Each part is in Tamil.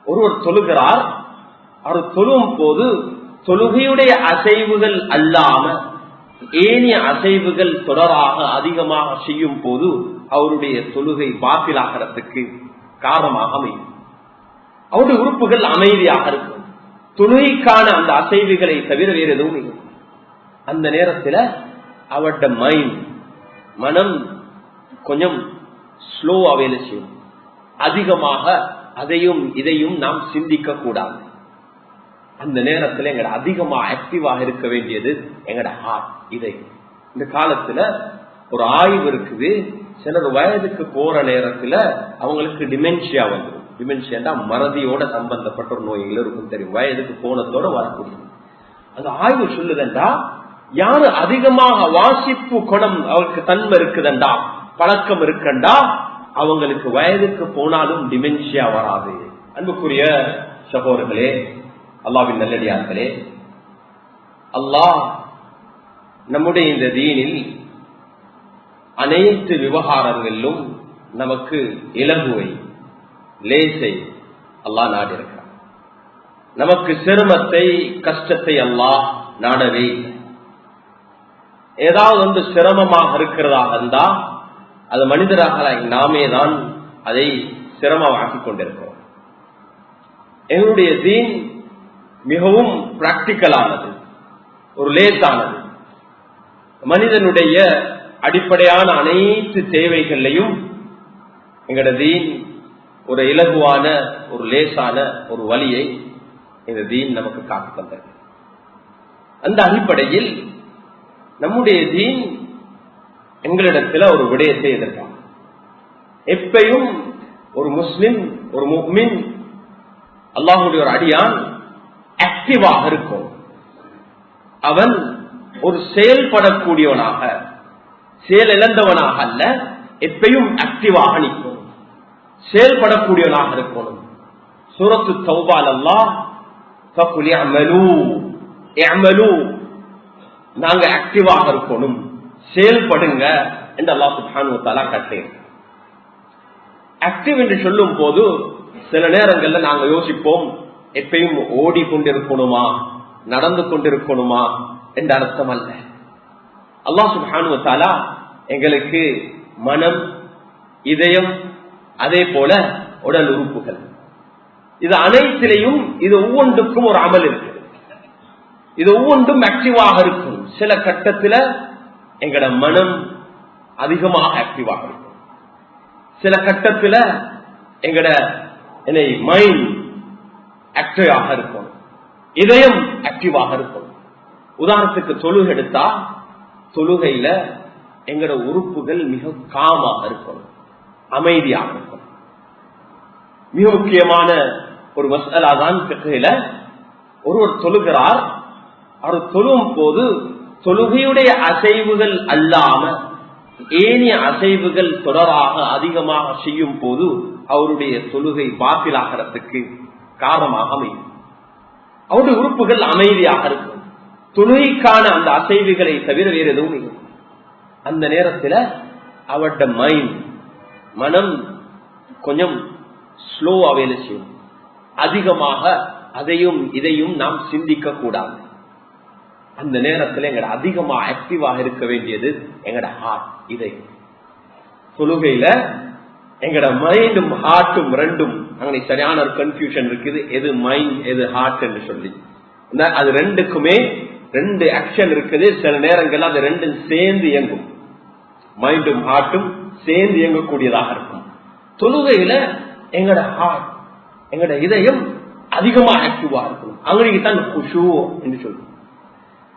ஒருவர் தொழுகிறார், அவர் தொழும் போது தொழுகையுடைய அசைவுகள் அல்லாம ஏனைய அசைவுகள் தொடராக அதிகமாக செய்யும் போது அவருடைய தொழுகை பாத்திலாகிறதுக்கு காரணமாக அமையும். அவருடைய உறுப்புகள் அமைதியாக இருக்கும். தொழுகைக்கான அந்த அசைவுகளை தவிர வேறு எதுவும் இல்லை. அந்த நேரத்தில் அவருடைய மனம் கொஞ்சம் ஸ்லோவா வேலை செய்யும். அதிகமாக அதையும் இதையும் நாம் சிந்திக்க கூடாது. அந்த நேரத்தில் எங்கட அதிகமா ஆக்டிவாக இருக்க வேண்டியது எங்கட ஹார்ட், இதை. இந்த காலத்துல ஒரு ஆய்வு இருக்குது, சிலர் வயதுக்கு போற நேரத்துல அவங்களுக்கு டிமென்ஷியா வந்துடும். டிமென்ஷியா மறதியோட சம்பந்தப்பட்ட ஒரு நோய் எல்லாருக்கும் தெரியும், வயதுக்கு போனதோட வரக்கூடியது. அந்த ஆய்வு சொல்லுதண்டா, யாரு அதிகமாக வாசிப்பு குணம் அவருக்கு தன்மை இருக்குதண்டா, பழக்கம் இருக்கண்டா, அவங்களுக்கு வயதுக்கு போனாலும் டிமென்ஷியா வராது. அன்புக்குரிய சகோதரர்களே, அல்லாஹ்வின் நல்லடியார்களே, அல்லாஹ் நம்முடைய இந்த தீனில் அனைத்து விவகாரங்களிலும் நமக்கு இலகுவை, லேசை அல்லாஹ் நாடியிருக்கிறார். நமக்கு சிரமத்தை, கஷ்டத்தை அல்லாஹ் நாடவே இல்லை. ஏதாவது வந்து சிரமமாக இருக்கிறதாக இருந்தா அது மனிதராக நாமே தான் அதை சிரமமாக்கிக் கொண்டிருக்கிறோம். எங்களுடைய தீன் மிகவும் பிராக்டிக்கலானது, ஒரு லேசானது. மனிதனுடைய அடிப்படையான அனைத்து தேவைகளையும் எங்களோட தீன் ஒரு இலகுவான, ஒரு லேசான ஒரு வழியை இந்த தீன் நமக்கு காட்டி தந்தது. அந்த அடிப்படையில் நம்முடைய தீன் எங்களிடத்தில் ஒரு விடயத்தை எதிர்பார்க்கும். எப்பயும் ஒரு முஸ்லிம், ஒரு முஃமின், அல்லாஹ்வுடைய ஒரு அடியான் ஆக்டிவாக இருக்கும். அவன் ஒரு செயல்படக்கூடியவனாக, செயல் இழந்தவனாக அல்ல, எப்பயும் ஆக்டிவாக நிற்கும், செயல்படக்கூடியவனாக இருக்கணும். சூரத்து தௌபால் அல்லாஹ் ஃபகுல் இஅமலூ, நாங்க ஆக்டிவாக இருக்கணும், செயல்படுங்க என்று அல்லாஹ் சுப்ஹானஹு வ தஆலா கட்டளையிட்டார். ஆக்டிவ் என்று சொல்லும் போது சில நேரங்கள்ல நாங்க யோசிப்போம், எப்பயும் ஓடிக்கொண்டிருக்கணுமா, நடந்து கொண்டிருக்கணுமா என்ற அர்த்தம் அல்ல. அல்லாஹ் சுப்ஹானஹு வ தஆலா எங்களுக்கு மனம், இதயம், அதே போல உடல் உறுப்புகள், இது அனைத்திலையும் இது ஒவ்வொன்றுக்கும் ஒரு அமல் இருக்கு. இது ஒவ்வொன்றும் ஆக்டிவாக இருக்கும். சில கட்டத்தில் எங்கட மனம் அதிகமாக ஆக்டிவாக இருக்கும், சில கட்டத்தில் எங்கட மைண்ட் ஆக்டிவாக இருக்கும், இதயம் ஆக்டிவாக இருக்கும். உதாரணத்துக்கு தொழுகை எடுத்தா, தொழுகையில எங்கட உறுப்புகள் மிக காமாக இருக்கும், அமைதியாக இருக்கும். மிக முக்கியமான ஒரு மஸ்அலா தான் ஃபிக்ஹ்ல, ஒருவர் தொழுகிறார், அவர் தொழும் போது தொழுகையுடைய அசைவுகள் அல்லாம ஏனைய அசைவுகள் தொடராக அதிகமாக செய்யும் போது அவருடைய தொழுகை பாத்திலாகிறதுக்கு காரணமாக அமையும். அவருடைய உறுப்புகள் அமைதியாக இருக்கும். தொழுகைக்கான அந்த அசைவுகளை தவிர வேறு எதுவும் இல்லை. அந்த நேரத்தில் அவருடைய மனம் கொஞ்சம் ஸ்லோவா வேலை செய்யும். அதிகமாக அதையும் இதையும் நாம் சிந்திக்க கூடாது. அந்த நேரத்தில் எங்கட அதிகமா ஆக்டிவாக இருக்க வேண்டியது எங்கட ஹார்ட், இதை. தொழுகையில எங்கட மைண்டும் ஹார்ட்டும் ரெண்டும் அங்கே சரியான ஒரு கன்ஃபியூஷன் இருக்குது, எது மைண்ட் எது ஹார்ட் என்று சொல்லி. அது ரெண்டுக்குமே ரெண்டு ஆக்ஷன் இருக்குது. சில நேரங்கள் அது ரெண்டும் சேர்ந்து இயங்கும், மைண்டும் ஹார்ட்டும் சேர்ந்து இயங்கக்கூடியதாக இருக்கும். தொழுகையில எங்கட ஹார்ட், எங்கட இதயம் அதிகமா ஆக்டிவா இருக்கும். அங்கே தான் குஷூ என்று சொல்லுவோம்.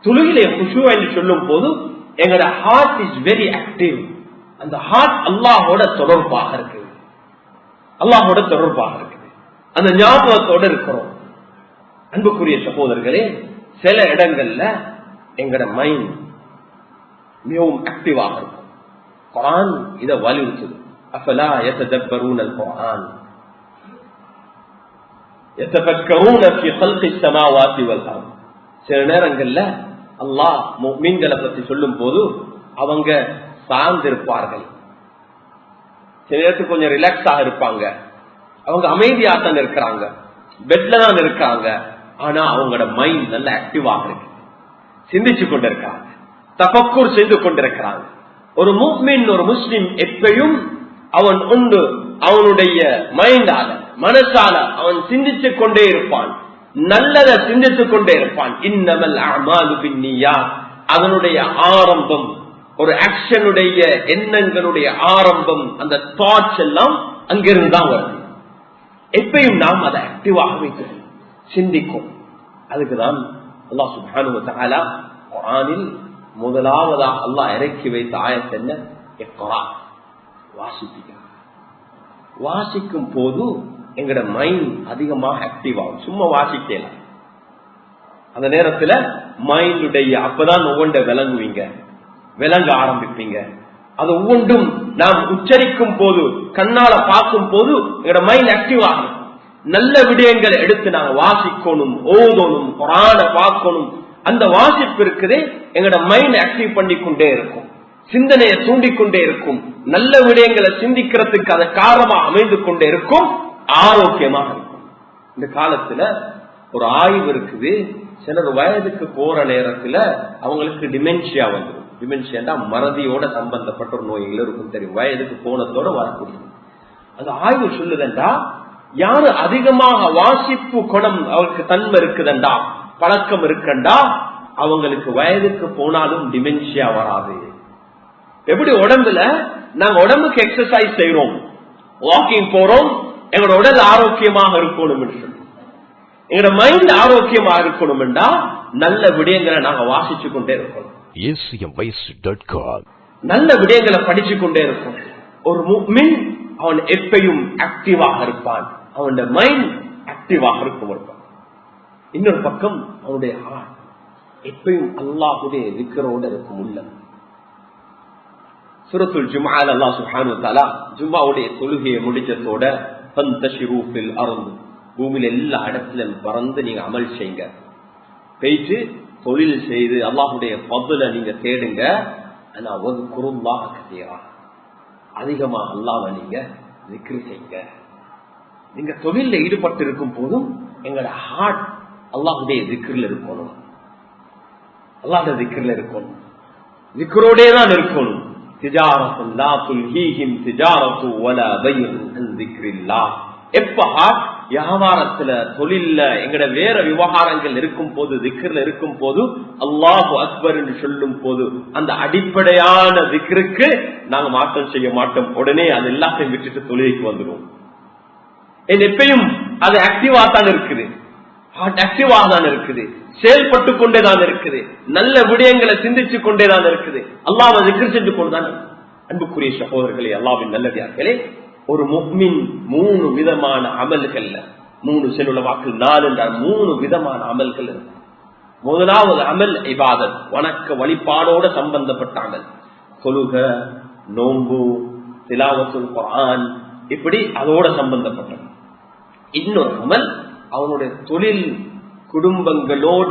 தொழுகையிலே குஷூ என்று சொல்லும் போது எங்கட ஹார்ட் இஸ் வெரி ஆக்டிவ். அந்த ஹார்ட் அல்லாஹோட தொடர்பாக இருக்குது, அல்லாஹோட தொடர்பாக இருக்குது, அந்த ஞாபகத்தோட இருக்கிறோம். அன்புக்குரிய சகோதரர்களே, சில இடங்கள்ல எங்கட மைண்ட் மிகவும் ஆக்டிவாக இருக்கும். குர்ஆன் இதை வலியுறுத்துது. அஃபலா யததப்பரூனல் குர்ஆன் யதஃபக்கரூன ஃபீ கல்கிஸ் ஸமாவாத்தி வல் அர்த். சில நேரங்கள்ல அல்லாஹ் முஃமின்களை பற்றி சொல்லும் போது அவங்க சார்ந்திருப்பார்கள், சில நேரத்துக்கு கொஞ்சம் ரிலாக்ஸாக இருப்பாங்க, அவங்க அமைதியாத்தான் இருக்கிறாங்க. பெட்ல தான் இருக்காங்க, ஆனா அவங்களோட மைண்ட் நல்ல ஆக்டிவாக இருக்கு, சிந்திச்சு கொண்டிருக்காங்க, தஃபக்கூர் செய்து கொண்டிருக்கிறாங்க. ஒரு முஃமின், ஒரு முஸ்லிம் எப்பயும் அவன் உண்டு அவனுடைய மைண்டால, மனசால அவன் சிந்திச்சு கொண்டே இருப்பான், நல்லதை சிந்தித்துக் கொண்டே இருப்பான். இன்னமல் அஅமாலு பின்னியாத், அதனுடைய ஆரம்பம், ஒரு ஆக்ஷனுடைய எண்ணங்களுடைய ஆரம்பம், அந்த தாட்ஸ் எல்லாம் அங்கிருந்து தான் வருது. எப்பயும் நாம் அதை ஆக்டிவாக வைக்கிறோம், சிந்திக்கும். அதுக்குதான் அல்லாஹ் சுப்ஹானஹு வ தஆலா குர்ஆனில் முதலாவதாக அல்லாஹ் இறக்கி வைத்த ஆயத் என்ன? இக்ரா, வாசிக்க. வாசிக்கும் போது எங்கட மைண்ட் அதிகமாக ஆக்டிவ் ஆகும். சும்மா வாசிக்கலாம், அந்த நேரத்துல மைண்டுடைய அப்பதான் ஒவ்வொன்றை விளங்குவீங்க, விளங்க ஆரம்பிப்பீங்க. அது ஒவ்வொன்றும் நாம் உச்சரிக்கும் போது, கண்ணால பார்க்கும் போது எங்களோட மைண்ட் ஆக்டிவ் ஆகும். நல்ல விடயங்களை எடுத்து நாங்க வாசிக்கணும், ஓதணும், குர்ஆன பார்க்கணும். அந்த வாசிப்பு இருக்குதே எங்களோட மைண்ட் ஆக்டிவ் பண்ணிக்கொண்டே இருக்கும், சிந்தனையை தூண்டிக்கொண்டே இருக்கும், நல்ல விடயங்களை சிந்திக்கிறதுக்கு அது காரணமாக அமைந்து கொண்டே இருக்கும், ஆரோக்கியமாக இருக்கும். இந்த காலத்துல ஒரு ஆய்வு இருக்குது, சிலர் வயதுக்கு போற நேரத்துல அவங்களுக்கு டிமென்ஷியா வந்துடும். டிமென்ஷியா மறதியோட சம்பந்தப்பட்ட ஒரு நோய் எல்லாருக்கும் தெரியும், வயதுக்கு போனதோட வரக்கூடியது. அந்த ஆய்வு சொல்லுதண்டா, யாரு அதிகமாக வாசிப்பு குணம் அவருக்கு தன்மை இருக்குதண்டா, பழக்கம் இருக்கண்டா, அவங்களுக்கு வயதுக்கு போனாலும் டிமென்ஷியா வராது. எப்படி உடம்புல நாங்க உடம்புக்கு எக்ஸசைஸ் செய்யறோம், வாக்கிங் போறோம், எங்களோட உடல் ஆரோக்கியமாக இருக்கணும், எங்களோட மைண்ட் ஆரோக்கியமா இருக்கணும் என்றா நல்ல விடயங்களை நாங்க வாசிச்சு கொண்டே இருக்கோம், நல்ல விடயங்களை படிச்சு கொண்டே இருக்கும். ஒரு முஃமின் அவன் எப்பயும் ஆக்டிவாக இருப்பான், அவனுடைய மைண்ட் ஆக்டிவாக இருக்கும். இன்னொரு பக்கம் அவனுடைய ஹார்ட் எப்பயும் அல்லாஹ்வுடைய திக்ரோட இருக்கும். உள்ள சூரத்துல் ஜும்ஆல அல்லாஹ் சுப்ஹானஹு வ தஆலா ஜும்ஆவுடைய தொழுகையை முடிச்சதோட ஃபந்தஷிரு ஃபில் அர்த், பூமியில எல்லா இடத்திலும் பறந்து நீங்க அமல் செய்யுங்க, பேச்சு தொழில் செய்து அல்லாஹ்வுடைய ஃபضல நீங்க தேடுங்க. ஆனா வذ்குருல்லாஹ கதீரா, அதிகமா அல்லாஹ்வை நீங்க திக்ர் செய்யுங்க. நீங்க தொழில ஈடுபட்டு இருக்கும் போதும் எங்களோட ஹார்ட் அல்லாஹ்வுடைய திக்ர்ல இருக்கணும், அல்லாஹ்வுடைய திக்ர்ல இருக்கணும், திக்ரோடே தான் இருக்கணும். திஜாரத்து லா துல்ஹீஹிம் திஜாரத்து வலா பைஉன் அன் திக்ரில்லாஹ். எப்ப ஹார்ட் வியாபாரத்துல தொழில்ல எங்கட வேற விவகாரங்கள் இருக்கும் போது, திக்ர்ல இருக்கும் போது, அல்லாஹு அக்பர் என்று சொல்லும் போது, அந்த அடிப்படையான திக்ருக்கு நாங்க மாற்றம் செய்ய மாட்டோம். உடனே அது எல்லாத்தையும் விட்டுட்டு தொழிலுக்கு வந்துடும். எப்பயும் அது ஆக்டிவா தான் இருக்குது, ஹார்ட் ஆக்டிவா தான் இருக்குது, செயல்பட்டு கொண்டேதான் இருக்குது, நல்ல விடயங்களை சிந்திச்சு கொண்டேதான் இருக்குது, அல்லாஹ்வை திக்ர் செஞ்சு கொண்டுதான். அன்புக்குரிய சகோதரர்களே, அல்லாஹ்வின் நல்லடியார்களே, ஒரு முஃமின் 3 விதமான அமல்கள்ல, 3 செல்லுள்ள வாக்கு 4 என்றால் 3 விதமான அமல்கள் இருக்கு. முதலாவது அமல் இபாதத், வணக்க வழிபாடோட சம்பந்தப்பட்ட அமல், தொழுக, நோன்பு, திலாவத்துல் குர்ஆன், இப்படி அதோட சம்பந்தப்பட்டது. இன்னொரு அமல் அவனுடைய தொழில், குடும்பங்களோட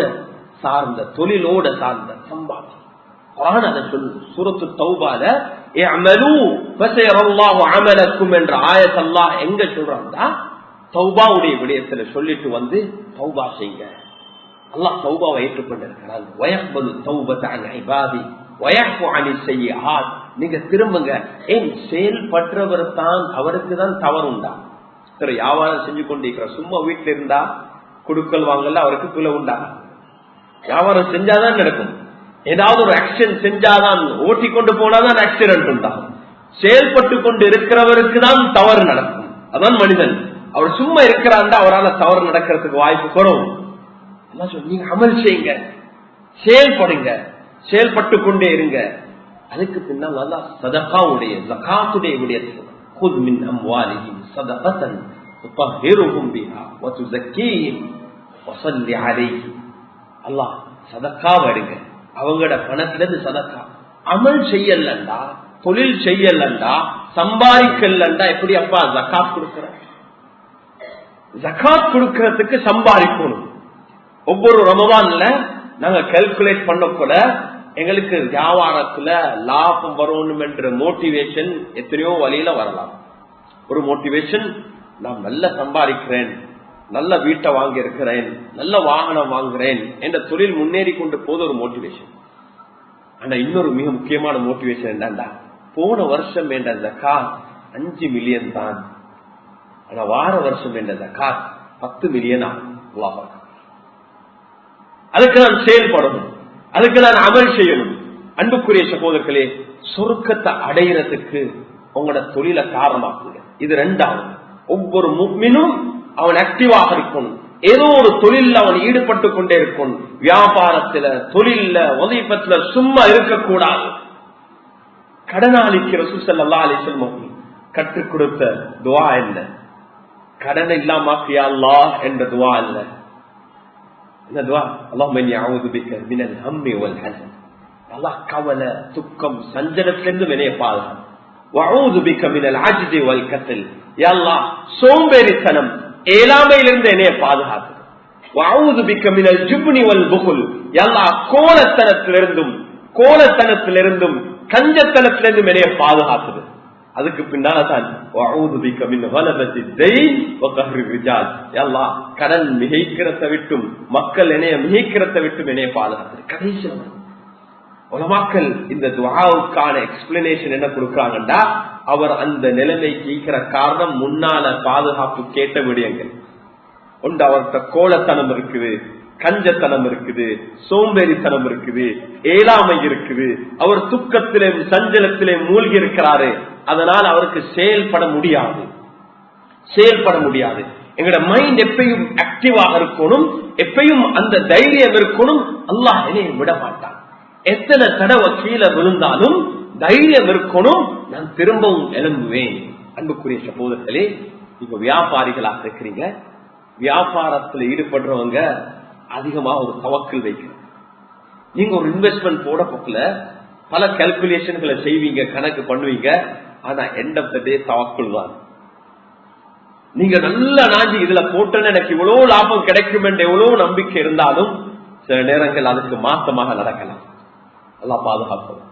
சார்ந்த, தொழிலோட சார்ந்த சம்பாதி. குர்ஆன் அதை சொல்லு, சூரத்து தௌபால இஅமலு ஃபஸயரல்லாஹு அமலக்கும் என்ற ஆயத் அல்லாஹ் எங்க சொல்றான்டா, தௌபாவுடைய விடயத்துல சொல்லிட்டு வந்து தௌபா செய்யுங்க. அல்லாஹ் தௌபாவை ஏற்றுக்கொண்டிருக்கிறான். வயக்பலு தௌபத அன் இபாதி வயஃபு அனி ஸய்யிஆத். நீங்க திரும்புங்க. ஏன் செயல்பற்றவர் தான், அவருக்கு தான் தவறுண்டா. சரி, வியாபாரம் செஞ்சு கொண்டிருக்கிற சும்மா வீட்டுல இருந்தா குடுக்கல் வாங்கல, அவருக்கு பிழை உண்டா? வியாபாரம் செஞ்சாதான் நடக்கும். ஏதாவது ஒரு ஆக்ஷன் செஞ்சாதான், ஓட்டி கொண்டு போனாதான் ஆக்சிடென்ட் உண்டாகும். செயல்பட்டு கொண்டு இருக்கிறவருக்கு தான் தவறு நடக்கும். அதான் மனிதன். அவர் சும்மா இருக்கிறாண்டா அவரால் தவறு நடக்கிறதுக்கு வாய்ப்பு குறவு. நீங்க அமல் செய்யுங்க, செயல்படுங்க, செயல்பட்டு கொண்டே இருங்க. அதுக்கு பின்னால் அல்லாஹ் சதகாவுடைய, ஜகாத்துடைய விடயத்தை, குத் மின் அம்வாலிஹிம் சதகத்தன் துதஹிருஹும் பிஹா வ துஸக்கீஹிம் வ ஸல்லி அலைஹிம். அல்லாஹ் சதகா எடுங்க, அவங்களோட பணத்துல இருந்து சதகா. அமல் செய்யலண்டா, தொழில் செய்யலண்டா, சம்பாதிக்கலண்டா, எப்படி அப்பா ஜகாத் கொடுக்கிற? ஜகாத் கொடுக்கறதுக்கு சம்பாதிக்கணும். ஒவ்வொரு ரமதான்ல நாங்க கால்குலேட் பண்ண போல எங்களுக்கு வியாபாரத்துல லாபம் வரணும் என்ற மோட்டிவேஷன் எத்தனையோ வழியில வரலாம். ஒரு மோட்டிவேஷன், நான் நல்லா சம்பாதிக்கிறேன், நல்ல வீட்டை வாங்கி இருக்கிறேன், நல்ல வாகனம் வாங்குறேன் என்ற தொழில் முன்னேறி கொண்டு போது ஒரு மோட்டிவேஷன். ஆனா இன்னொரு மிக முக்கியமான மோட்டிவேஷன் என்னண்டா, போன வருஷம் என்ற ஜகாத் 5 மில்லியன் தான், ஆனா வார வருஷம் என்ற ஜகாத் 10 மில்லியன் ஆகும். அதுக்கு நான் செயல்படணும், அதுக்கு நான் அமல் செய்யணும். அன்புக்குரிய சகோதரர்களே, சொர்க்கத்தை அடைகிறதுக்கு உங்களோட தொழிலை காரணமாக்குங்க. இது 2வது. ஒவ்வொரு முஃமினும் அவன் ஆக்டிவாக இருக்கணும், ஏதோ ஒரு தொழில் அவன் ஈடுபட்டு கொண்டே இருக்கணும். வியாபாரத்துல, தொழில்ல, வதீஃபத்துல சும்மா இருக்கக்கூடாது. கடனாளிக்கு ரசூல் ஸல்லல்லாஹு அலைஹி வஸல்லம் கற்றுக் கொடுத்த துஆ என்ன? கடன் இல்லாமக்கு யா அல்லாஹ் என்ற துஆ இல்ல. இந்த துஆ, அல்லாஹும்ம இன்னி அஊது பிக மினல் ஹம்மி வல் ஹஸன். அல்லாஹ் கவலை, துக்கம், சஞ்சலத்திலிருந்து என்னை பாதுகாத்து. வஅஊது பிக மினல் அஜ்ஸி வல் கஸல். யா அல்லாஹ் சோம்பேறித்தனம், ஏழாமையிலிருந்து என்னை பாதுகாத்து. வஅஊது பிக மினல் ஜுப்னி வல் புகுல். யா அல்லாஹ் கோலத்தனத்திலிருந்தும் கஞ்சத்தனத்திலிருந்தும் என்னை பாதுகாத்து. அதுக்கு பின்னால்தான் கடன் மிகைக்கிறத விட்டும், மக்கள் என்னைய மிகைக்கிறத விட்டும் என்னைய பாதுகாத்து. கடைசி உலமாக்கள் இந்த துஆவுக்கான எக்ஸ்பிளனேஷன் என்ன கொடுக்கிறாங்கண்டா, அவர் அந்த நிலைமை கேட்கிற காரணம் முன்னால பாதுகாப்பு கேட்ட விடயங்கள் ஒன்று. அவர்கிட்ட கோலத்தனம் இருக்குது, கஞ்சத்தனம் இருக்குது, சோம்பேறித்தனம் இருக்குது, ஏழாமை இருக்குது, அவர் துக்கத்திலே சஞ்சலத்திலே மூழ்கி இருக்கிறாரு. அதனால் அவருக்கு செயல்பட முடியாது. எங்களோட மைண்ட் எப்பயும் ஆக்டிவாக இருக்கணும், எப்பயும் அந்த தைரியம் இருக்கணும். அல்லாஹ் என்னைய விட மாட்டான். எத்தனை தடவை கீழே விழுந்தாலும் தைரியம் இருக்கணும், நான் திரும்பவும் எழும்புவேன். அன்புக்குரிய சகோதரர்களே, இப்ப வியாபாரிகளாக இருக்கிறீங்க, வியாபாரத்தில் ஈடுபடுறவங்க அதிகமா ஒரு தவக்கல் வைக்கணும். நீங்க ஒரு இன்வெஸ்ட்மெண்ட் போட போக்கல பல கால்குலேஷன்களை செய்வீங்க, கணக்கு பண்ணுவீங்க. ஆனா எண்ட் ஆஃப் த டே தவக்கல் தான். நீங்க நல்லா நாஞ்சி இதுல போட்டேன்னு எனக்கு இவ்வளவு லாபம் கிடைக்கும் என்ற எவ்வளவு நம்பிக்கை இருந்தாலும் சில நேரங்கள் அதுக்கு மாற்றமாக நடக்கலாம். எல்லாம் பாதுகாக்கணும்.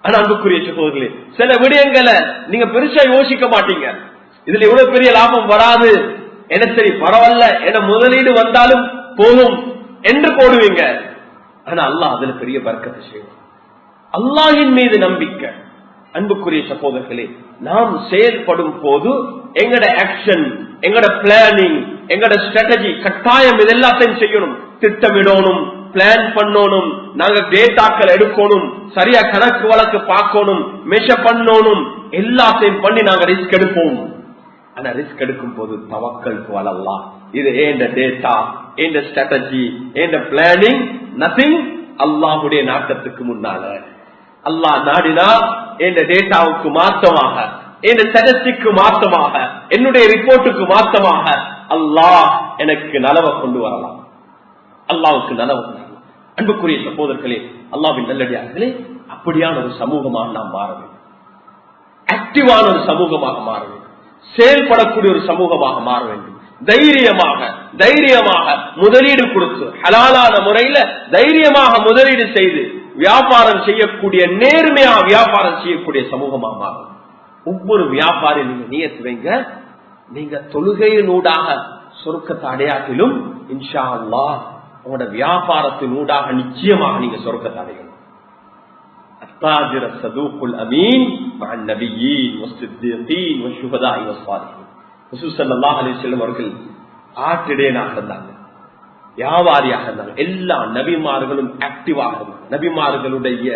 ஆனா அன்புக்குரிய சகோதரர்களே, சில விடயங்களை நீங்க பெருசா யோசிக்க மாட்டீங்க. இதுல இவ்வளவு பெரிய லாபம் வராது, என்ன சரி பரவாயில்ல, என்ன முதலீடு வந்தாலும் போதும் என்று போடுவீங்க. ஆனா அல்லாஹ் அதுல பெரிய பரக்கத்தை செய்வோம். அல்லாஹின் மீது நம்பிக்கை. அன்புக்குரிய சகோதரர்களே, நாம் செயல்படும் போது எங்கட ஆக்ஷன், எங்கட பிளானிங், எங்கட ஸ்ட்ராட்டஜி கட்டாயம் இதெல்லாத்தையும் செய்யணும். திட்டமிடணும், பிளான் பண்ணணும், நாங்க டேட்டாக்கள் எடுக்கணும், சரியா கணக்கு வழக்கு பார்க்கணும், மெஷர் பண்ணணும், எல்லாத்தையும் பண்ணி நாங்க ரிஸ்க் எடுப்போம். ஆனா ரிஸ்க் எடுக்கும் போது தவக்கலுக்கு வளரலாம். இது ஏண்ட டேட்டா, ஏண்ட ஸ்ட்ராட்டஜி, ஏண்ட பிளானிங், நதிங் அல்லாஹ்வுடைய நாட்டத்துக்கு முன்னால. அல்லாஹ் நாடினா என்ற டேட்டாவுக்கு மாற்றமாக, என்ற ஸ்டாட்டிஸ்டிக்கு மாற்றமாக, என்னுடைய ரிப்போர்ட்டுக்கு மாற்றமாக அல்லாஹ் எனக்கு நலவை கொண்டு வரலாம். அல்லாஹ்வுக்கு நலவு வரலாம். அன்புக்குரிய சகோதரர்களே, அல்லாஹ்வின் நல்லடியார்களே, அப்படியான ஒரு சமூகமாக நாம் மாற வேண்டும். ஆக்டிவான ஒரு சமூகமாக மாற வேண்டும். செயல்படக்கூடிய ஒரு சமூகமாக மாற வேண்டும். தைரியமாக முதலீடு கொடுத்து ஹலாலான முறையில தைரியமாக முதலீடு செய்து வியாபாரம் செய்யக்கூடிய, நேர்மையாக வியாபாரம் செய்யக்கூடிய சமூகமாக மாறும். ஒவ்வொரு வியாபாரி நீங்க நியத்து வைங்க, நீங்க தொழுகையினூடாக சொர்க்கத்தை அடையாட்டிலும் இன்ஷா அல்லாஹ் உங்களோட வியாபாரத்தினூடாக நிச்சயமாக நீங்க சொர்க்கத்தை அடையணும். التاجر الصدوق الامين مع النبيين والصديقين والشهداء والصالحين. ரசூல் ஸல்லல்லாஹு அலைஹி வஸல்லம் அவர்கள் ஆற்றிடேனாக இருந்தாங்க, வியாபாரியாக இருந்தாங்க. எல்லா நபிமார்களும் ஆக்டிவாக இருந்தாங்க. நபிமார்களுடைய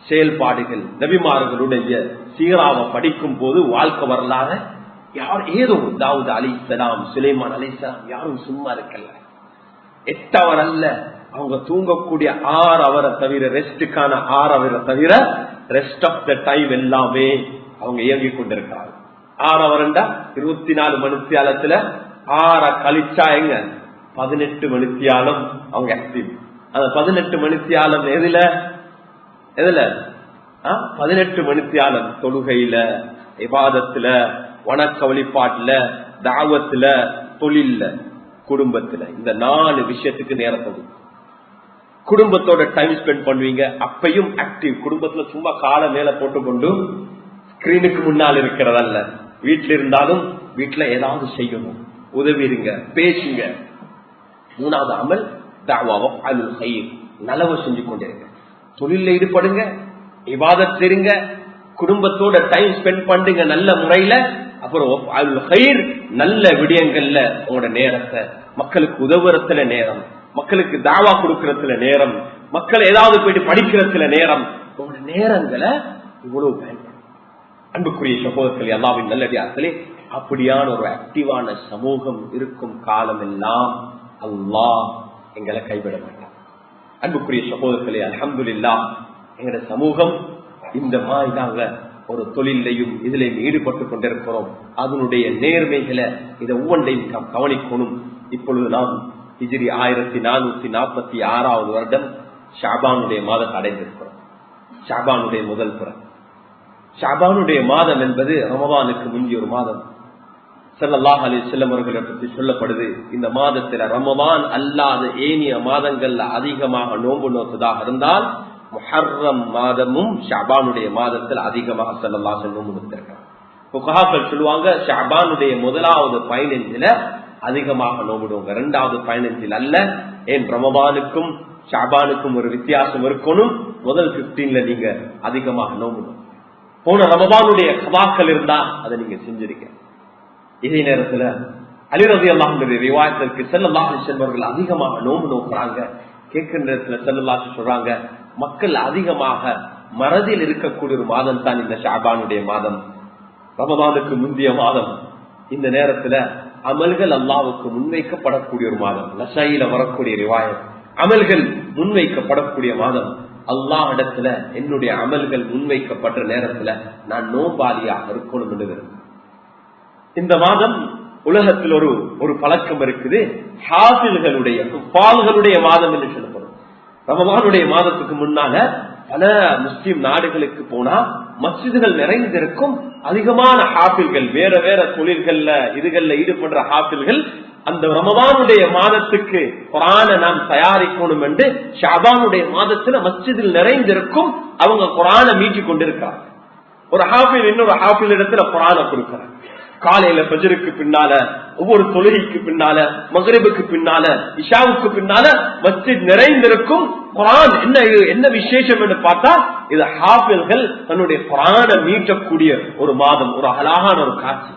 செயல்பாடுகள், நபிமார்களுடைய சீராவை படிக்கும் போது வாழ்க்கை வரலாறு யார் ஏதோ தாவூத் அலைஹிஸ்ஸலாம், சுலைமான் அலைஹிஸ்ஸலாம் யாரும் சும்மா இருக்கல. 8 அவர் அல்ல, அவங்க தூங்கக்கூடிய 6 அவரை தவிர, ரெஸ்டுக்கான 6 அவரை தவிர ரெஸ்ட் ஆஃப் த டைம் எல்லாமே அவங்க இயங்கிக் கொண்டிருக்கிறாங்க. 6 அவர்ண்டா 24 மணித்தியாலத்துல 6 கழிச்சா எங்க 18 மணித்தியாலம் அவங்க ஆக்டிவ். அந்த 18 மணித்தியாலம் எதுல 18 மணித்தியாலம் தொழுகையில, இபாதத்துல, வணக்க வழிபாட்டுல, தாவத்துல, தொழில்ல, குடும்பத்துல, இந்த 4 விஷயத்துக்கு நேரத்தை குடும்பத்தோட டைம் ஸ்பெண்ட் பண்ணுவீங்க. அப்பையும் ஆக்டிவ். குடும்பத்துல சும்மா காலை மேல போட்டுக்கொண்டு ஸ்கிரீனுக்கு முன்னால் இருக்கிறதல்ல. வீட்டுல இருந்தாலும் வீட்டுல ஏதாவது செய்யணும். உதவிடுங்க, பேசுங்க. மூணாவது அமல் தஅவா வஃஅலுல் கைர், நலவு செஞ்சு கொண்டிருங்க. தொழில ஈடுபடுங்க, இபாதத் செய்யுங்க, குடும்பத்தோட டைம் ஸ்பெண்ட் பண்ணுங்க நல்ல முறையில. அப்புறம் வஃஅலுல் கைர், நல்ல விடயங்கள்ல உங்களோட நேரத்தை, மக்களுக்கு உதவுறதுல நேரம், மக்களுக்கு தாவா கொடுக்கறதுல நேரம், மக்கள் ஏதாவது போயிட்டு படிக்கிறதுல நேரம், உங்களோட நேரங்களை இவ்வளவு பயன்படும். அன்புக்குரிய சகோதரர்களே, அல்லாஹ்வின் நல்லடியார்களே, அப்படியான ஒரு ஆக்டிவான சமூகம் இருக்கும் காலம் எல்லாம் அல்லாஹ் எங்களை கைவிட மாட்டார். அன்புக்குரிய சகோதரர்களே, அல்ஹம்துலில்லாஹ் எங்களோட சமூகம் இந்த மாதிரி நாங்க ஒரு தொழிலையும் இதிலையும் ஈடுபட்டு கொண்டிருக்கிறோம். அதனுடைய நேர்மைகளை இதை ஒவ்வொன்றையும் நாம் கவனிக்கணும். இப்பொழுது நாம் ஹிஜ்ரி 1446 வருடம் ஷாபானுடைய மாதத்தை அடைந்திருக்கிறோம். ஷாபானுடைய முதல் புறம். ஷாபானுடைய மாதம் என்பது ரமதானுக்கு முந்தைய ஒரு மாதம். ஸல்லல்லாஹு அலைஹி வஸல்லம் அவர்களை பற்றி சொல்லப்படுது, இந்த மாதத்துல ரமதான் அல்லாத ஏனைய மாதங்கள்ல அதிகமாக நோன்பு நோக்குவதாக இருந்தால் முஹர்ரம் மாதமும் ஷாபானுடைய மாதத்தில் அதிகமாக ஸல்லல்லாஹு அலைஹி வஸல்லம் நோன்பு நோக்கியிருக்கிறார். ஃபுகஹாக்கள் சொல்லுவாங்க, ஷாபானுடைய முதலாவது 15ல அதிகமாக நோம்பிடுவாங்க, 2வது 15ல் அல்ல. ஏன் ரமதானுக்கும் ஷாபானுக்கும் ஒரு வித்தியாசம் இருக்கணும். முதல் 15ல நீங்க அதிகமாக நோம்பிடும். போன ரமதானுடைய கதாக்கள் இருந்தா அதை நீங்க செஞ்சிருக்க. இதே நேரத்துல அலி ரலியல்லாஹு அன்ஹு ரிவாயத்திற்கு ஸல்லல்லாஹு அலைஹி வஸல்லம் அவர்கள் அதிகமாக நோன்பு நோக்குறாங்க. கேட்கின்ற நேரத்துல ஸல்லல்லாஹு அலைஹி சொல்றாங்க, மக்கள் அதிகமாக மறதியில் இருக்கக்கூடிய ஒரு மாதம் தான் இந்த ஷாபானுடைய மாதம், ரமதானுக்கு முந்தைய மாதம். இந்த நேரத்துல அமல்கள் அல்லாஹ்வுக்கு முன்வைக்கப்படக்கூடிய ஒரு மாதம். நஸாயில வரக்கூடிய ரிவாயத், அமல்கள் முன்வைக்கப்படக்கூடிய மாதம். அல்லாஹ் இடத்துல என்னுடைய அமல்கள் முன்வைக்கப்பட்ட நேரத்துல நான் நோபாலியாக இருக்கணும் என்று விரும்புகிறேன். இந்த மாதம் உலகத்தில் ஒரு பழக்கம் இருக்குது, ஹாஃபில்களுடைய குஃபால்களுடைய மாதம் என்று சொல்லப்படும். ரமதானுடைய மாதத்துக்கு முன்னால பல முஸ்லிம் நாடுகளுக்கு போனா மஸ்ஜிதுகள் நிறைந்திருக்கும். அதிகமான ஹாஃபில்கள், வேற வேற தொழில்கள்ல இதுகள்ல ஈடுபடுற ஹாஃபில்கள் அந்த ரமதானுடைய மாதத்துக்கு குர்ஆனை நாம் தயாரிக்கணும் என்று ஷாபானுடைய மாதத்துல மஸ்ஜிதில் நிறைந்திருக்கும். அவங்க குர்ஆனை மீட்டி கொண்டிருக்கிறாங்க. ஒரு ஹாஃபில் இன்னொரு ஹாஃபில் இடத்துல குர்ஆனை கொடுக்கிறாங்க. காலையில ஃபஜ்ருக்கு பின்னால, ஒவ்வொரு தொழுகைக்கு பின்னால, மக்ரிபுக்கு பின்னால, இஷாவுக்கு பின்னால மஸ்ஜித் நிறைந்திருக்கும். குர்ஆன் என்ன விசேஷம் என்று பார்த்தா, இது ஹாஃபில்கள் தன்னுடைய குர்ஆனை மீட்டக்கூடிய ஒரு மாதம், ஒரு அழகான ஒரு காட்சி.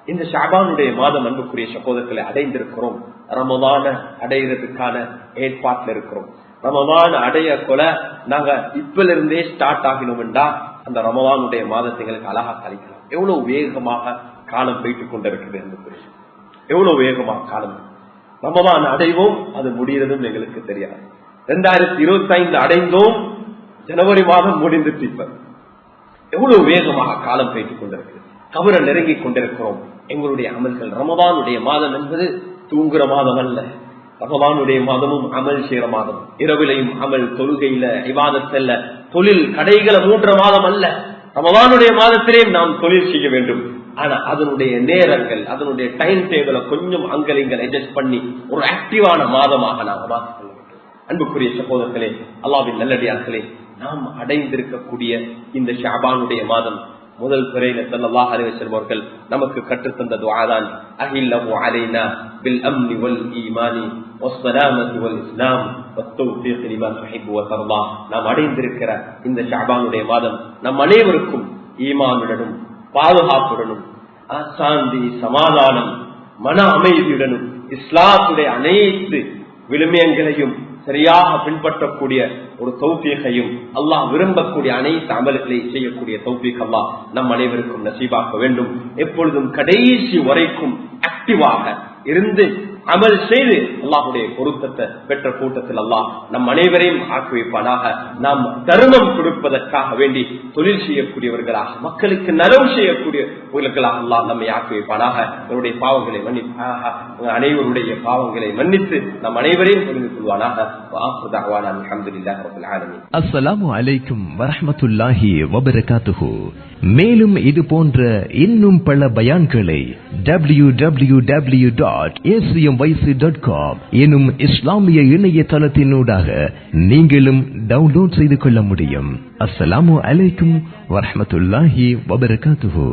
இந்த ஷாபானுடைய மாதம் அன்புக்குரிய சகோதரர்களை அடைந்திருக்கிறோம். ரமதான அடைகிறதுக்கான ஏற்பாட்டில் இருக்கிறோம். ரமதான் அடைய கொல நாங்க இப்பல இருந்தே ஸ்டார்ட் ஆகினோம் என்றா அந்த ரமதானுடைய மாதத்தை எங்களுக்கு அழகா கழிக்கலாம். எவ்வளவு வேகமாக காலம் போயிட்டுக் கொண்டிருக்கிறது என்று, எவ்வளவு வேகமாக காலம். ரமதான் அடைவோம், அது முடிகிறதும் எங்களுக்கு தெரியாது. 2025 அடைந்தோம், ஜனவரி மாதம் முடிந்துட்டு இப்ப எவ்வளவு வேகமாக காலம் போயிட்டுக் கொண்டிருக்கிறது. கபர நெருங்கி கொண்டிருக்கிறோம். எங்களுடைய அமல்கள், ரமதானுடைய மாதம் என்பது தூங்குற மாதம் அல்ல. ரமதானுடைய மாதமும் அமல் செய்யற மாதம். இரவிலையும் அமல், தொழுகையில இபாதத்துல, தொழில் கடைகளை மூன்ற மாதம் அல்ல. ரமதானுடைய மாதத்திலே நாம் தொழில் செய்ய வேண்டும். ஆனா அதனுடைய நேரங்கள், அதனுடைய டைம் டேபிளை கொஞ்சம் அங்கலிங்கள் அட்ஜஸ்ட் பண்ணி ஒரு ஆக்டிவான மாதமாக நாம் மாற்றிக்கொள்ள வேண்டும். அன்புக்குரிய சகோதரர்களே, அல்லாஹ்வின் நல்லடியார்களே, நாம் அடைந்திருக்கக்கூடிய இந்த ஷாபானுடைய மாதம் முதல் பிறையில ஸல்லல்லாஹு அலைஹி வஸல்லம் அவர்கள் நமக்கு கற்றுத்தந்த துஆதான், அஹில்லஹு அலைனா பில் அம்னி வல் ஈமானி வஸ்ஸலாமத்தி வல் இஸ்லாம் வத்தௌஃபீக் லிமா துஹிப்பு வ தர்லா. நாம் அடைந்திருக்கிற இந்த ஷாபானுடைய மாதம் நம் அனைவருக்கும் ஈமானுடனும் பாதுகாப்புடனும் சாந்தி, சமாதானம், மன அமைதியுடனும் இஸ்லாத்துடைய அனைத்து விழுமியங்களையும் சரியாக பின்பற்றக்கூடிய ஒரு தௌஃபீகையும், அல்லாஹ் விரும்பக்கூடிய அனைத்து அமல்களை செய்யக்கூடிய தௌஃபீக் அல்லாஹ் நம் அனைவருக்கும் நசீபாக்க வேண்டும். எப்பொழுதும் கடைசி வரைக்கும் ஆக்டிவாக இருந்து அமல் செய்து அல்லாஹுடைய பொருத்தத்தை பெற்ற கூட்டத்தில் அல்லாஹ் நம் அனைவரையும் ஆக்கி வைப்பானாக. நாம் தர்மம் கொடுப்பதற்காக வேண்டி தொழில் செய்யக்கூடியவர்களாக, மக்களுக்கு நலவு செய்யக்கூடியவர்களாக அல்லாஹ் நம்மை ஆக்கி வைப்பானாக. என்னுடைய பாவங்களை மன்னிப்பாக, அனைவருடைய பாவங்களை மன்னித்து நம் அனைவரையும் புரிந்து கொள்வானாக. அஸ்ஸலாமு அலைக்கும் வரஹ்மத்துல்லாஹி வபரகாத்துஹு. மேலும் இது போன்ற இன்னும் பல பயான்களை www.acmyc.com எனும் இஸ்லாமிய இணையதளத்தினூடாக நீங்களும் டவுன்லோட் செய்து கொள்ள முடியும். அஸ்ஸலாமு அலைக்கும் வரஹ்மத்துல்லாஹி வபரகாத்துஹு.